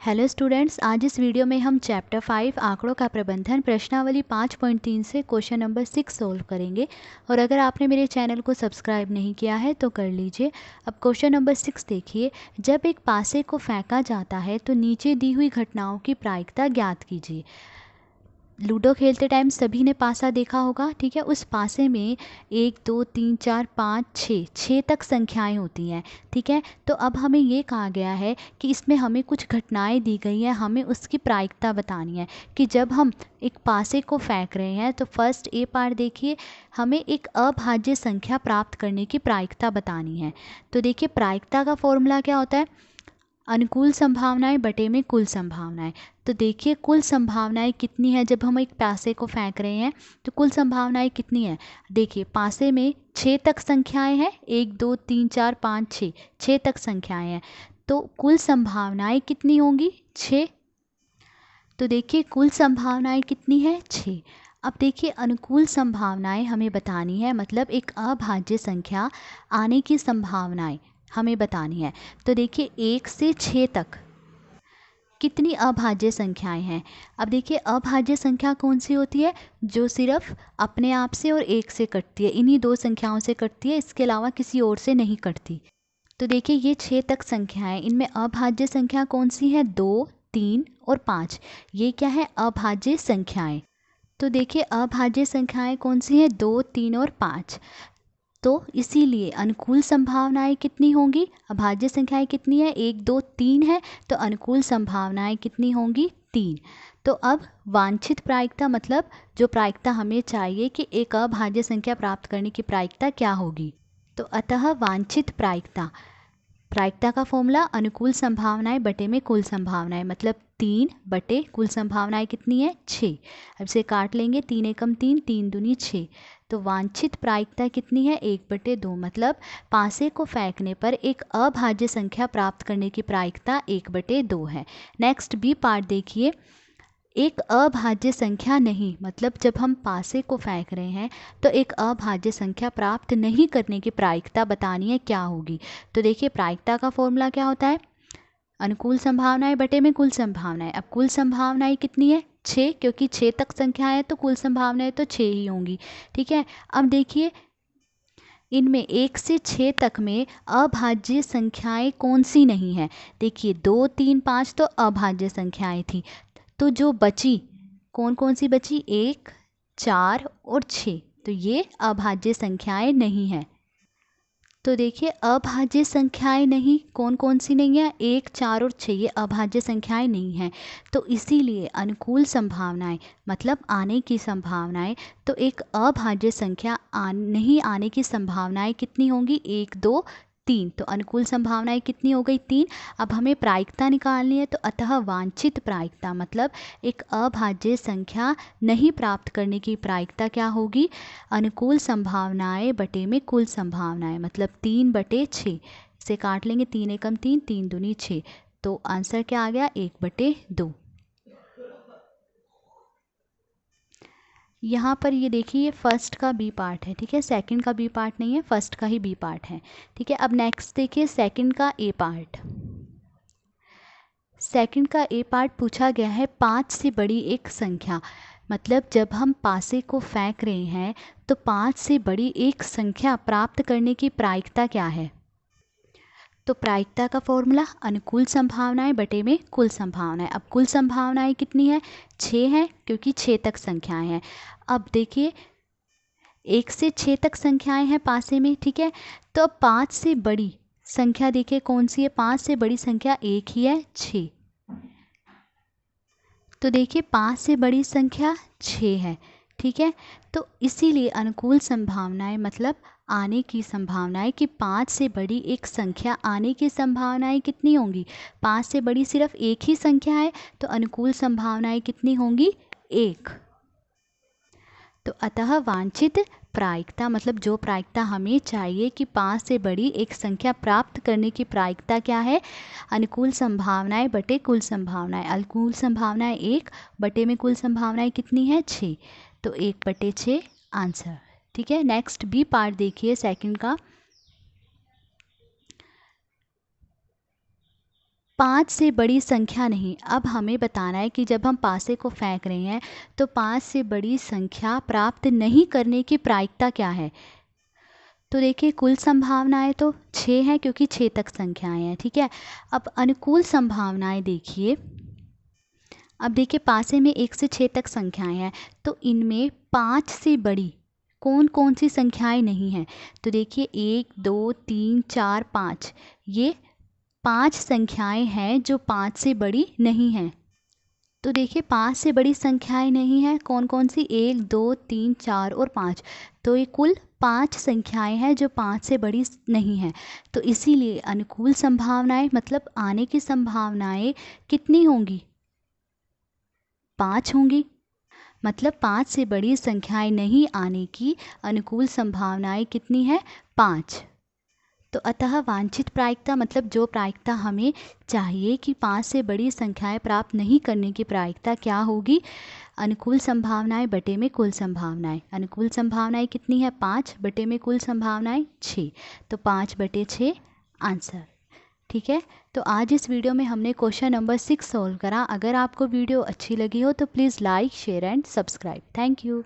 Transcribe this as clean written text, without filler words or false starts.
Hello students, आज इस video में हम चैप्टर 5 आंकड़ों का प्रबंधन प्रश्नावली 5.3 से क्वेश्चन नंबर 6 सोल्व करेंगे। और अगर आपने मेरे चैनल को सब्सक्राइब नहीं किया है तो कर लीजिए। अब क्वेश्चन नंबर 6 देखिए। जब एक पासे को फेंका जाता है तो नीचे दी हुई घटनाओं की प्रायिकता ज्ञात कीजिए। लूडो खेलते टाइम सभी ने पासा देखा होगा, ठीक है। उस पासे में 1 2 3 4 5 6 तक संख्याएं होती हैं, ठीक है। तो अब हमें ये कहा गया है कि इसमें हमें कुछ घटनाएं दी गई हैं, हमें उसकी प्रायिकता बतानी है कि जब हम एक पासे को फेंक रहे हैं तो फर्स्ट ए पार्ट देखिए, हमें एक अभाज्य संख्या प्राप्त करने की प्रायिकता बतानी है। तो देखिए, प्रायिकता का फॉर्मूला क्या होता है? अनुकूल संभावनाएं बटे में कुल संभावनाएं। तो देखिए, कुल संभावनाएं कितनी है जब हम एक पासे को फेंक रहे हैं, तो कुल संभावनाएं कितनी है? देखिए, पासे में 6 तक संख्याएं हैं, 1 2 3 4 5 6 तक संख्याएं हैं। तो कुल संभावनाएं कितनी होंगी? 6। तो देखिए, कुल संभावनाएं कितनी है? 6। अब देखिए, अनुकूल संभावनाएं हमें बतानी है, मतलब एक अभाज्य संख्या आने की संभावनाएं हमें बतानी है। तो देखिए, 1 से 6 तक कितनी अभाज्य संख्याएं हैं? अब देखिए, अभाज्य संख्या कौन सी होती है? जो सिर्फ अपने आप से और 1 से कटती है, इन्हीं दो संख्याओं से कटती है, इसके अलावा किसी और से नहीं कटती। तो देखिए, ये 6 तक संख्याएं, इनमें अभाज्य संख्या कौन सी है? 2 3 और 5। ये क्या है? अभाज्य संख्याएं। तो देखिए, अभाज्य संख्याएं कौन सी हैं? 2 3 और 5। तो इसीलिए अनुकूल संभावनाएं कितनी होंगी? अभाज्य संख्याएं कितनी है? 1 2 3 है, तो अनुकूल संभावनाएं कितनी होंगी? 3। तो अब वांछित प्रायिकता, मतलब जो प्रायिकता हमें चाहिए कि एक अभाज्य संख्या प्राप्त करने की प्रायिकता क्या होगी? तो अतः वांछित प्रायिकता का फॉर्मूला अनुकूल संभावनाएं बटे में कुल संभावनाएं, मतलब 3 बटे कुल संभावनाएं कितनी है? 6। अब इसे काट लेंगे, 3 एकम 3, 3 दूनी 6। तो वांछित प्रायिकता कितनी है? 1/2, मतलब पासे को फेंकने पर एक अभाज्य संख्या प्राप्त करने की प्रायिकता 1/2 है। नेक्स्ट बी पार्ट देखिए। एक अभाज्य संख्या नहीं, मतलब जब हम पासे को फेंक रहे हैं तो एक अभाज्य संख्या प्राप्त नहीं करने की प्रायिकता बतानी है, क्या होगी? तो देखिए, प्रायिकता का फॉर्मूला क्या होता है? अनुकूल संभावनाएं बटे में कुल संभावनाएं। अब कुल संभावनाएं कितनी है? 6, क्योंकि 6 तक संख्या है तो कुल संभावनाएं तो 6 ही होंगी, ठीक है। अब देखिए, इनमें 1 से 6 तक में अभाज्य संख्याएं कौन सी नहीं है? देखिए, 2 3 5 तो अभाज्य संख्याएं थी, तो जो बची, कौन कौन सी बची? 1 4 और 6। तो ये अभाज्य संख्याएं नहीं हैं। तो देखिए, अभाज्य संख्याएं नहीं, कौन कौन सी नहीं है? 1 4 और 6, ये अभाज्य संख्याएं नहीं हैं। तो इसीलिए अनुकूल संभावनाएं, मतलब आने की संभावनाएं, तो एक अभाज्य संख्या नहीं आने की संभावनाएं कितनी होंगी? 1 2 3। तो अनुकूल संभावनाएं कितनी हो गई? 3। अब हमें प्रायिकता निकालनी है, तो अतः वांछित प्रायिकता, मतलब एक अभाज्य संख्या नहीं प्राप्त करने की प्रायिकता क्या होगी? अनुकूल संभावनाएं बटे में कुल संभावनाएं, मतलब 3/6। इसे काट लेंगे, 3 एकम 3, 3 दूनी 6। तो आंसर क्या आ गया? 1/2। यहाँ पर ये देखिए, ये फर्स्ट का बी पार्ट है, ठीक है। सेकंड का बी पार्ट नहीं है, फर्स्ट का ही बी पार्ट है, ठीक है। अब नेक्स्ट देखिए, सेकंड का ए पार्ट। सेकंड का ए पार्ट पूछा गया है 5 से बड़ी एक संख्या, मतलब जब हम पासे को फेंक रहे हैं तो 5 से बड़ी एक संख्या प्राप्त करने की प्रायिकता क्या है? तो प्रायिकता का फॉर्मूला अनुकूल संभावनाएं बटे में कुल संभावनाएं। अब कुल संभावनाएं कितनी है? 6 है, क्योंकि 6 तक संख्याएं हैं। अब देखिए, 1 से 6 तक संख्याएं हैं पासे में, ठीक है। तो अब 5 से बड़ी संख्या देखिए कौन सी है? 5 से बड़ी संख्या एक ही है, 6। तो देखिए, 5 से बड़ी संख्या 6 है, ठीक है। तो इसीलिए अनुकूल संभावनाएं, मतलब आने की संभावनाएं कि 5 से बड़ी एक संख्या आने की संभावनाएं कितनी होंगी? 5 से बड़ी सिर्फ एक ही संख्या है, तो अनुकूल संभावनाएं कितनी होंगी? 1। तो अतः वांछित प्रायिकता, मतलब जो प्रायिकता हमें चाहिए कि 5 से बड़ी एक संख्या प्राप्त करने की प्रायिकता क्या है? अनुकूल संभावनाएं बटे कुल संभावनाएं। अनुकूल संभावनाएं 1 बटे में कुल संभावनाएं कितनी है? 6। तो 1/6 आंसर, ठीक है। नेक्स्ट बी पार्ट देखिए सेकंड का। पाँच से बड़ी संख्या नहीं। अब हमें बताना है कि जब हम पासे को फेंक रहे हैं तो पाँच से बड़ी संख्या प्राप्त नहीं करने की प्रायिकता क्या है। तो देखिए कुल संभावनाएं तो 6 हैं क्योंकि 6 तक संख्याएं हैं, ठीक है। अब अनुकूल संभावनाएं देखिए। अब देखिए पासे में 1 से 6 तक संख्याएं हैं, तो इनमें 5 से बड़ी कौन कौन सी संख्याएं नहीं हैं। तो देखिए 1 2 3 4 5, ये 5 संख्याएं हैं जो 5 से बड़ी नहीं हैं। तो देखिए 5 से बड़ी संख्याएं नहीं हैं, कौन कौन सी, 1 2 3 4 और 5। तो ये कुल 5 संख्याएं हैं जो 5 से बड़ी नहीं हैं। तो इसीलिए अनुकूल संभावनाएं मतलब आने की संभावनाएं कितनी होंगी, 5 होंगी। मतलब 5 से बड़ी संख्याएं नहीं आने की अनुकूल संभावनाएं कितनी है, 5। तो अतः वांछित प्रायिकता मतलब जो प्रायिकता हमें चाहिए कि 5 से बड़ी संख्याएं प्राप्त नहीं करने की प्रायिकता क्या होगी, अनुकूल संभावनाएं बटे में कुल संभावनाएं। अनुकूल संभावनाएं कितनी है, 5 बटे में कुल संभावनाएं 6। तो 5 बटे 6 आंसर, ठीक है। तो आज इस वीडियो में हमने क्वेश्चन नंबर 6 सॉल्व करा। अगर आपको वीडियो अच्छी लगी हो तो please like share and subscribe. Thank you.